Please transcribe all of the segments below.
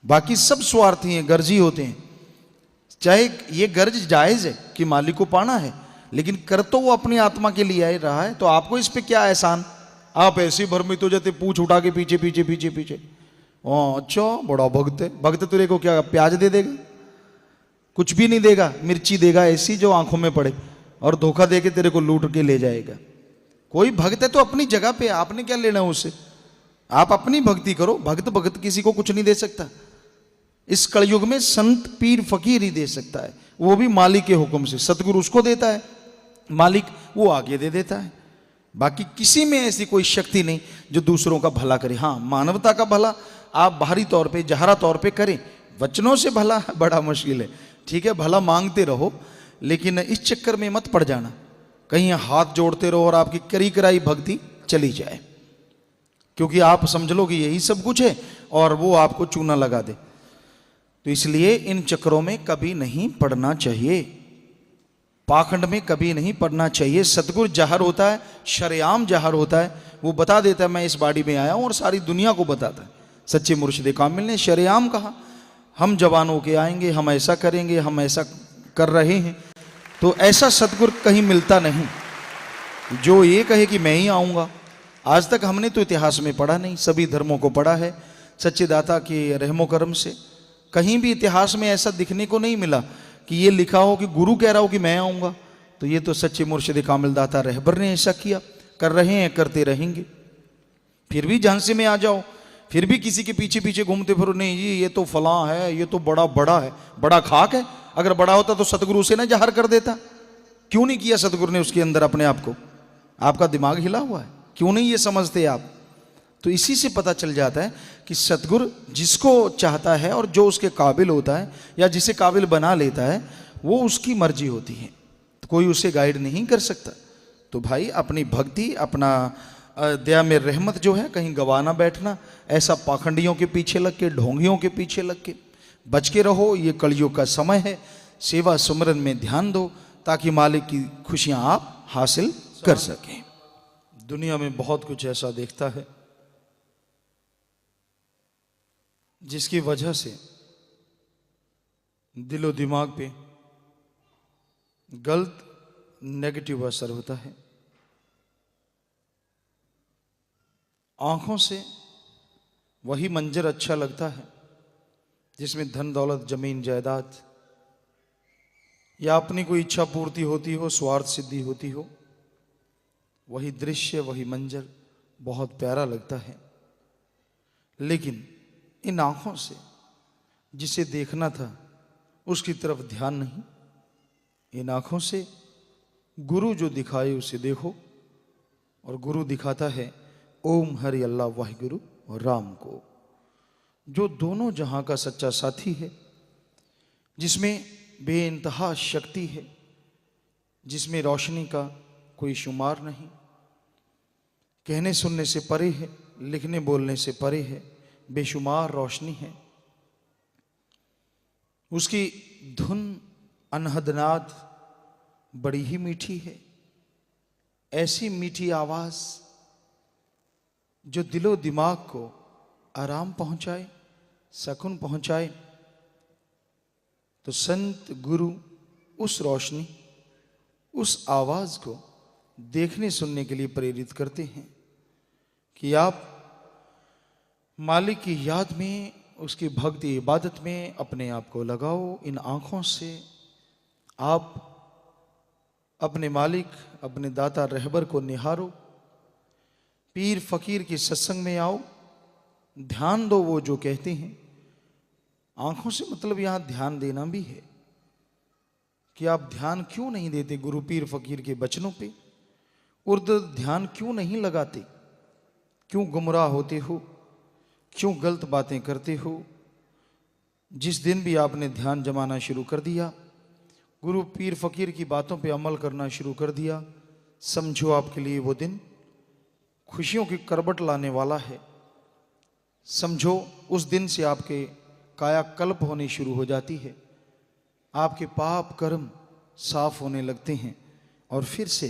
बाकी सब स्वार्थी हैं, गर्जी होते हैं। चाहे ये गर्ज जायज है कि मालिक को पाना है, लेकिन कर तो वो अपनी आत्मा के लिए रहा है, तो आपको इस पे क्या एहसान? आप ऐसे भ्रमित हो जाते, पूछ उठा के पीछे पीछे पीछे पीछे। अच्छा बड़ा भक्त है, भक्त तेरे को क्या प्याज दे देगा? कुछ भी नहीं देगा, मिर्ची देगा ऐसी जो आंखों में पड़े, और धोखा दे के तेरे को लूट के ले जाएगा। कोई भक्त है तो अपनी जगह पे, आपने क्या लेना उससे? आप अपनी भक्ति करो, भक्त भक्त किसी को कुछ नहीं दे सकता। इस कलयुग में संत पीर फकीर ही दे सकता है, वो भी मालिक के हुक्म से। सतगुरु उसको देता है, मालिक वो आगे दे देता है। बाकी किसी में ऐसी कोई शक्ति नहीं जो दूसरों का भला करे। हाँ, मानवता का भला आप बाहरी तौर पे, जहरा तौर पे करें, वचनों से भला बड़ा मुश्किल है। ठीक है, भला मांगते रहो, लेकिन इस चक्कर में मत पड़ जाना कहीं हाथ जोड़ते रहो और आपकी करी कराई भक्ति चली जाए, क्योंकि आप समझ लो कि यही सब कुछ है और वो आपको चूना लगा दे। तो इसलिए इन चक्करों में कभी नहीं पड़ना चाहिए, पाखंड में कभी नहीं पड़ना चाहिए। सतगुरु जहर होता है, शरेआम जहर होता है, वो बता देता है मैं इस बाड़ी में आया हूं, और सारी दुनिया को बताता है। सच्चे मुर्शिद कामिल ने शरेआम कहा, हम जवान होके आएंगे, हम ऐसा करेंगे, हम ऐसा कर रहे हैं। तो ऐसा सतगुरु कहीं मिलता नहीं जो ये कहे कि मैं ही आऊँगा। आज तक हमने तो इतिहास में पढ़ा नहीं, सभी धर्मों को पढ़ा है। सच्चे दाता के रहमो करम से कहीं भी इतिहास में ऐसा दिखने को नहीं मिला कि ये लिखा हो कि गुरु कह रहा हो कि मैं आऊँगा। तो ये तो सच्चे मुर्शिद कामिल दाता रहबर ने ऐसा किया, कर रहे हैं, करते रहेंगे। फिर भी झांसे में आ जाओ, फिर भी किसी के पीछे पीछे घूमते फिरो, नहीं जी ये तो फलां है, ये तो बड़ा बड़ा है। बड़ा खाक है, अगर बड़ा होता तो सतगुरु से ना जहर कर देता। क्यों नहीं किया सतगुरु ने उसके अंदर अपने आप को? आपका दिमाग हिला हुआ है, क्यों नहीं ये समझते आप? तो इसी से पता चल जाता है कि सतगुरु जिसको चाहता है और जो उसके काबिल होता है या जिसे काबिल बना लेता है, वो उसकी मर्जी होती है, तो कोई उसे गाइड नहीं कर सकता। तो भाई अपनी भक्ति, अपना दया में रहमत जो है कहीं गवा ना बैठना। ऐसा पाखंडियों के पीछे लग के, ढोंगियों के पीछे लग के बच के रहो। ये कलयुग का समय है, सेवा सुमरन में ध्यान दो ताकि मालिक की खुशियां आप हासिल कर सकें। दुनिया में बहुत कुछ ऐसा देखता है जिसकी वजह से दिलो दिमाग पे गलत नेगेटिव असर होता है। आंखों से वही मंजर अच्छा लगता है जिसमें धन दौलत, जमीन जायदाद या अपनी कोई इच्छा पूर्ति होती हो, स्वार्थ सिद्धि होती हो। वही दृश्य, वही मंजर बहुत प्यारा लगता है, लेकिन इन आंखों से जिसे देखना था उसकी तरफ ध्यान नहीं। इन आंखों से गुरु जो दिखाए उसे देखो, और गुरु दिखाता है ओम हरि अल्लाह वाहिगुरु और राम को, जो दोनों जहां का सच्चा साथी है, जिसमें बेइंतहा शक्ति है, जिसमें रोशनी का कोई शुमार नहीं, कहने सुनने से परे है, लिखने बोलने से परे है, बेशुमार रोशनी है। उसकी धुन अनहदनाद बड़ी ही मीठी है, ऐसी मीठी आवाज जो दिलो दिमाग को आराम पहुंचाए, सकून पहुंचाए। तो संत गुरु उस रोशनी, उस आवाज को देखने सुनने के लिए प्रेरित करते हैं कि आप मालिक की याद में, उसकी भक्ति इबादत में अपने आप को लगाओ। इन आँखों से आप अपने मालिक, अपने दाता रहबर को निहारो। पीर फकीर की सत्संग में आओ, ध्यान दो वो जो कहते हैं। आँखों से मतलब यहाँ ध्यान देना भी है कि आप ध्यान क्यों नहीं देते गुरु पीर फकीर के वचनों पे, उर्द ध्यान क्यों नहीं लगाते, क्यों गुमराह होते हो, क्यों गलत बातें करते हो। जिस दिन भी आपने ध्यान जमाना शुरू कर दिया, गुरु पीर फकीर की बातों पे अमल करना शुरू कर दिया, समझो आपके लिए वो दिन खुशियों की करवट लाने वाला है। समझो उस दिन से आपके कायाकल्प होनी शुरू हो जाती है, आपके पाप कर्म साफ होने लगते हैं, और फिर से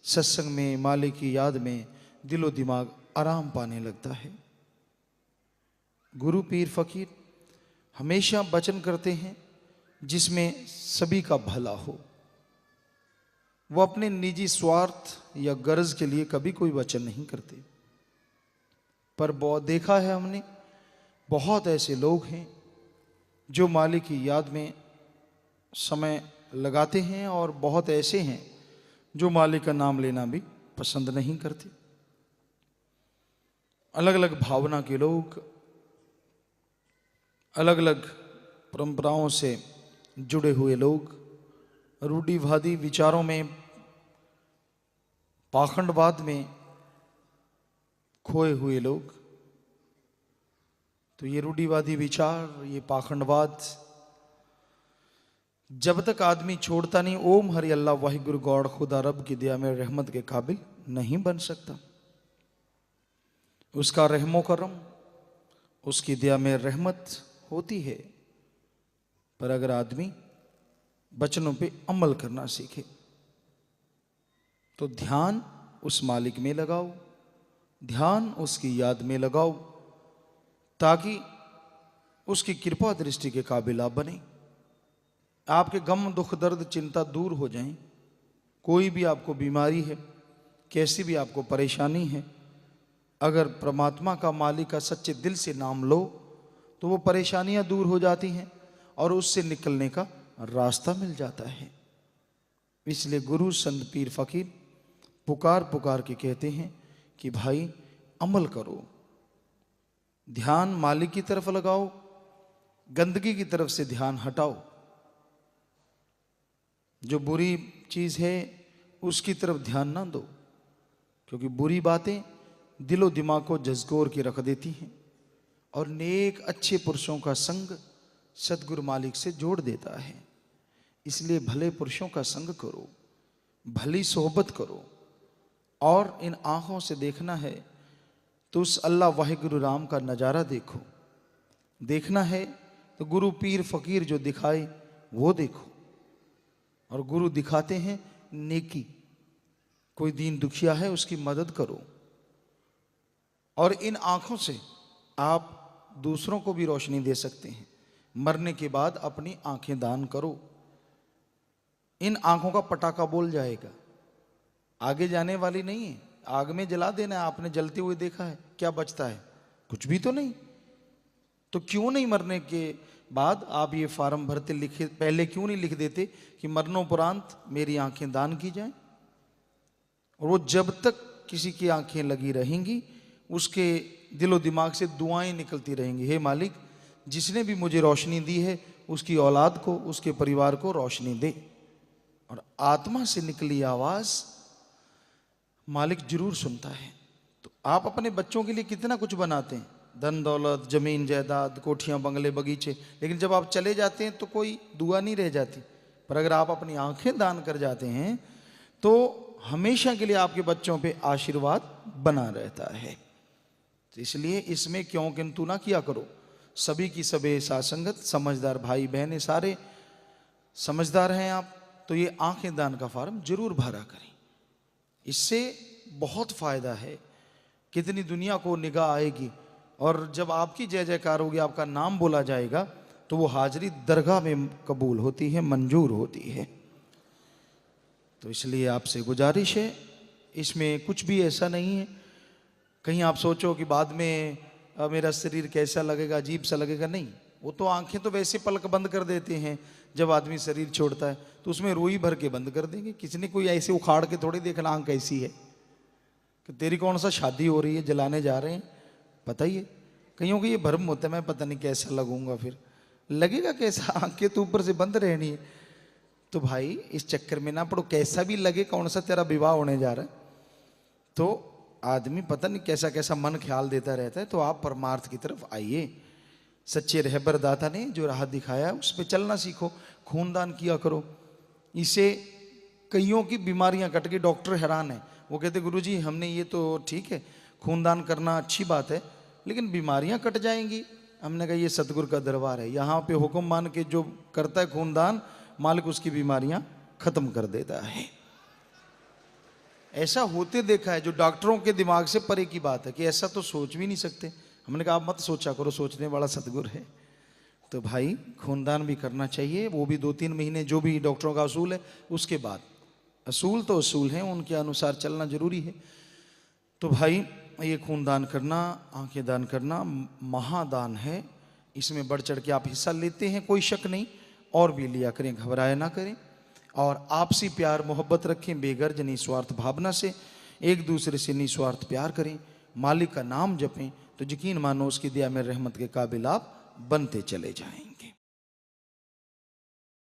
सत्संग में, मालिक की याद में दिलो दिमाग आराम पाने लगता है। गुरु पीर फकीर हमेशा वचन करते हैं जिसमें सभी का भला हो। वो अपने निजी स्वार्थ या गर्ज के लिए कभी कोई वचन नहीं करते। पर बहुत देखा है हमने, बहुत ऐसे लोग हैं जो मालिक की याद में समय लगाते हैं और बहुत ऐसे हैं जो मालिक का नाम लेना भी पसंद नहीं करते। अलग अलग भावना के लोग, अलग अलग परंपराओं से जुड़े हुए लोग, रूढ़िवादी विचारों में, पाखंडवाद में खोए हुए लोग। तो ये रूढ़िवादी विचार, ये पाखंडवाद जब तक आदमी छोड़ता नहीं, ओम हरि अल्लाह वाहिगुरु गॉड खुदा रब की दया में रहमत के काबिल नहीं बन सकता। उसका रहमो करम, उसकी दया में रहमत होती है। पर अगर आदमी वचनों पे अमल करना सीखे तो ध्यान उस मालिक में लगाओ, ध्यान उसकी याद में लगाओ, ताकि उसकी कृपा दृष्टि के काबिल आप बने। आपके गम दुख दर्द चिंता दूर हो जाएं। कोई भी आपको बीमारी है, कैसी भी आपको परेशानी है, अगर परमात्मा का मालिक का सच्चे दिल से नाम लो तो वो परेशानियां दूर हो जाती हैं और उससे निकलने का रास्ता मिल जाता है। इसलिए गुरु संत पीर फकीर पुकार पुकार के कहते हैं कि भाई अमल करो, ध्यान मालिक की तरफ लगाओ, गंदगी की तरफ से ध्यान हटाओ। जो बुरी चीज है उसकी तरफ ध्यान ना दो, क्योंकि बुरी बातें दिलो दिमाग को झकझोर के रख देती हैं और नेक अच्छे पुरुषों का संग सदगुरु मालिक से जोड़ देता है। इसलिए भले पुरुषों का संग करो, भली सोहबत करो, और इन आंखों से देखना है तो उस अल्लाह वाहिगुरु राम का नज़ारा देखो। देखना है तो गुरु पीर फकीर जो दिखाए वो देखो। और गुरु दिखाते हैं नेकी, कोई दीन दुखिया है उसकी मदद करो। और इन आंखों से आप दूसरों को भी रोशनी दे सकते हैं। मरने के बाद अपनी आंखें दान करो। इन आंखों का पटाखा बोल जाएगा, आगे जाने वाली नहीं है। आग में जला देना है, आपने जलते हुए देखा है, क्या बचता है? कुछ भी तो नहीं। तो क्यों नहीं मरने के बाद आप ये फार्म भरते, लिखे पहले क्यों नहीं लिख देते कि मरणोपरांत मेरी आंखें दान की जाएं? और वो जब तक किसी की आंखें लगी रहेंगी उसके दिलो दिमाग से दुआएं निकलती रहेंगी, हे मालिक जिसने भी मुझे रोशनी दी है उसकी औलाद को, उसके परिवार को रोशनी दे। और आत्मा से निकली आवाज मालिक जरूर सुनता है। तो आप अपने बच्चों के लिए कितना कुछ बनाते हैं, धन दौलत, जमीन जायदाद, कोठियां बंगले बगीचे, लेकिन जब आप चले जाते हैं तो कोई दुआ नहीं रह जाती। पर अगर आप अपनी आंखें दान कर जाते हैं तो हमेशा के लिए आपके बच्चों पे आशीर्वाद बना रहता है। तो इसलिए इसमें क्यों किंतु ना किया करो। सभी की सबे सासंगत, समझदार भाई बहनें सारे समझदार हैं आप, तो ये आंखें दान का फार्म जरूर भरा करें। इससे बहुत फायदा है। कितनी दुनिया को निगाह आएगी, और जब आपकी जय जयकार होगी, आपका नाम बोला जाएगा, तो वो हाजिरी दरगाह में कबूल होती है, मंजूर होती है। तो इसलिए आपसे गुजारिश है, इसमें कुछ भी ऐसा नहीं है कहीं आप सोचो कि बाद में मेरा शरीर कैसा लगेगा, अजीब सा लगेगा। नहीं, वो तो आंखें तो वैसे पलक बंद कर देते हैं जब आदमी शरीर छोड़ता है, तो उसमें रुई भर के बंद कर देंगे। किसी ने कोई ऐसे उखाड़ के थोड़ी देखना आंख कैसी है कि तेरी कौन सा शादी हो रही है, जलाने जा रहे हैं, पता ही है। कईयों को ये भ्रम होता है मैं पता नहीं कैसा लगूंगा, फिर लगेगा कैसा, आंखें तो ऊपर से बंद रहनी है। तो भाई इस चक्कर में ना पड़ो, कैसा भी लगे, कौन सा तेरा विवाह होने जा रहा है। तो आदमी पता नहीं कैसा कैसा मन ख्याल देता रहता है। तो आप परमार्थ की तरफ आइए। सच्चे रहबर दाता ने जो राह दिखाया उस पर चलना सीखो, खूनदान किया करो। इससे कईयों की बीमारियां कट गई। डॉक्टर हैरान है, वो कहते गुरुजी हमने ये तो ठीक है खूनदान करना अच्छी बात है, लेकिन बीमारियां कट जाएंगी। हमने कहा ये सतगुरु का दरबार है, यहाँ पे हुक्म मान के जो करता है खूनदान, मालिक उसकी बीमारियां खत्म कर देता है। ऐसा होते देखा है, जो डॉक्टरों के दिमाग से परे की बात है कि ऐसा तो सोच भी नहीं सकते। हमने कहा आप मत सोचा करो, सोचने वाला सतगुरु है। तो भाई खूनदान भी करना चाहिए, वो भी 2-3 महीने जो भी डॉक्टरों का असूल है, उसके बाद असूल तो असूल हैं, उनके अनुसार चलना जरूरी है। तो भाई ये खूनदान करना, आंखें दान करना महादान है, इसमें बढ़ चढ़ के आप हिस्सा लेते हैं, कोई शक नहीं, और भी लिया करें, घबराया ना करें। और आपसी प्यार मोहब्बत रखें, बेगर्ज निस्वार्थ भावना से एक दूसरे से निस्वार्थ प्यार करें, मालिक का नाम जपें, तो यकीन मानो उसकी दया में रहमत के काबिल आप बनते चले जाएं।